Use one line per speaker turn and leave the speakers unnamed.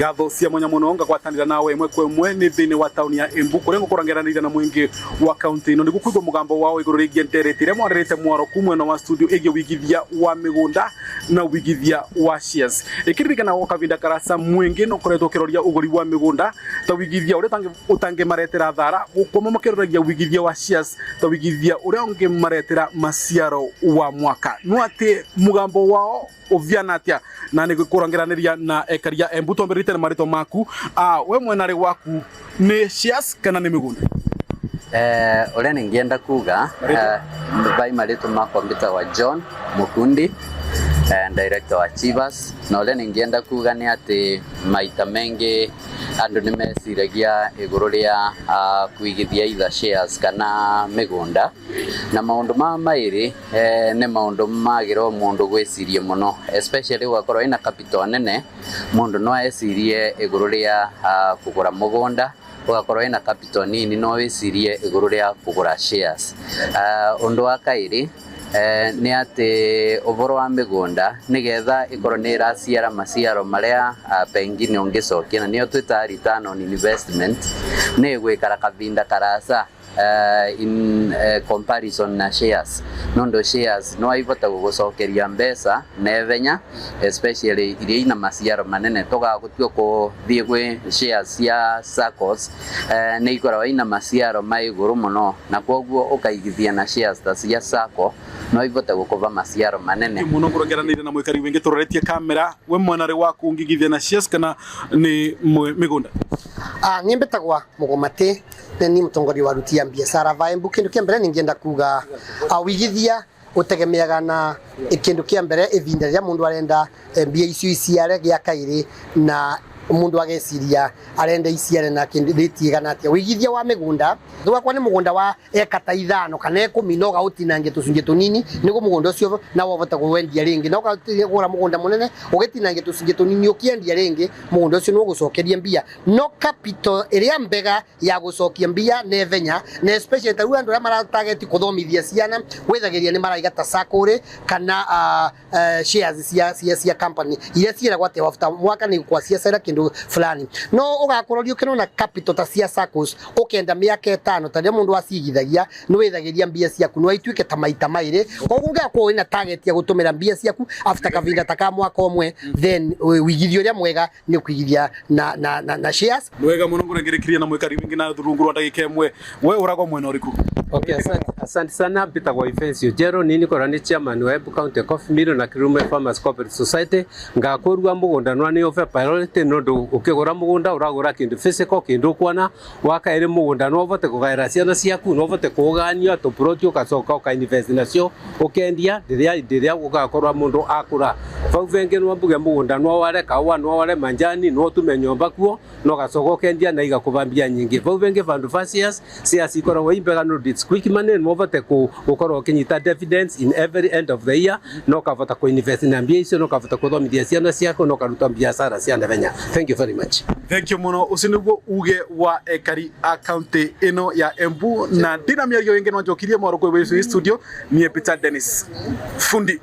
Gatho cia mwanya muno ngagwatanira nawe imwe kwa imwe ni thini wa tauni ya Embu kurengo kurangeranira na mwingi wa county ino nigukuigwa mugambo wao iguru rigie nderetire mwarerete mwaro kumwe na wa studio igi wigithia wa migunda na wigithia wa shares ikiririkana wo kavinda karasa mwingi no koretwo kiroria uguri wa migunda ta wigithia uri utange maretera thara gukoma makiroria wigithia wa shares ta wigithia uri onge maretera maciaro wa mwaka no ati mugambo wao oviana atia na ni kurangeraniria na ekaria Embu tomberite na marito maku we mwenare waku ni shares kana ni migunda
ule ningienda kuga by marito mako mbita wa John Mukundi director wa Chivas na ule ningienda kuga ni ati maita mengi andu nimesiragia iguru ria kuigithia either shares kana migunda na maundu ma mairi ni maundu magiro mundu gwicirie muno especially wakorwo ina capital nene mundu no ecirie iguru ria kugura mugunda ugakorwo ina capital nini no wicirie iguru ria kugura shares undu wa kairi ni ati uboro wa migunda nigetha ikorwo ni iraciara maciaro maria pengine ungicokia na nio twita return on investment ni gwikara kavinda karasa in comparison na shares nondo shares no aivota gucokeria mbeca nevenya especially iria ina maciaro manene toga gutio ko thie gwe shares ya SACCOs ni ikorwo ina maciaro maiguru muno na koguo ukaigithia na shares ta cia SACCO no ivota gukova maciaro manene
muno kurongeranire na mwikari wingi turoretie kamera we mwanare waku ungigithia na shares kana ni migunda
nimbetagwa Mugomate ni mutongori wa ruti ya biashara va Embu kindu kia mbere ningienda kuga wigithia utegemeaga na kindu kia mbere ivinda ria mundu arenda mbia icio iciare gia kairi na mundu ageciria arenda iciare na kindu ritiga na atia wigithia wa migunda thwa ni mugunda wa ekata 5 kana 10 no gautinange tucunje tunini nigo mugunda ucio na wavota gwendia ringi no gura mugunda munene ugitinange tucunje tunini ukiendia ringi mugunda ucio no gucokeria mbia no capital iria mbega ya gucokia mbia nevenya na especially taru andu mara target kuthomithia ciana wethagiria ni maraigata SACCO kana shares cia company iria ciera gwate wafuta mwaka ni kwa cia kindu fulani no ugakurorio kinona capital ta cia SACCOs ukenda miaka 5 tani mundu acigithagia no wethagiria mbia ciaku no aituike ta maita maire koguo ngakwo ina target ya gutumira mbia ciaku after kavinda taka mwaka omwe then wigithio ria mwega ni kuigithia na shares
wega muno ngurengerekiria na mwekari wingi na thurungu rwa ndagika imwe we uragwa mwena uriku
okay asante sana Peter kwa Ifensio Jero nini korani chairman wa Embu County Coffee Mill na Kirume Farmers Cooperative Society ngakurwa mugunda no ni ofe priority no ndo ukigura mugunda uragura kindu physical kindu kwana wakaire mugunda no vote kugaira ciana ciaku no vote kugania to project ukacoka uka invest nacio ukendia ndiria ugakorwa mundu akura vau venge no mbuge mugunda no ware kawa no ware manjani no tume nyomba kuo no gacoka ukendia na igakubambia nyingi vau venge vandu facias cia cikora wimbega no it's quick money no vote ukorwo kinyita dividends in every end of the year no kavota ku invest na mbia icio no kavota kuthomithia ciana ciako no karuta biashara cia ndevenya. Thank you very much.
Thank you muno usiniguo uge wa ekari county ino ya Embu na dina miario ingi no njokirie mwaro kwa studio ni Peter Dennis fundi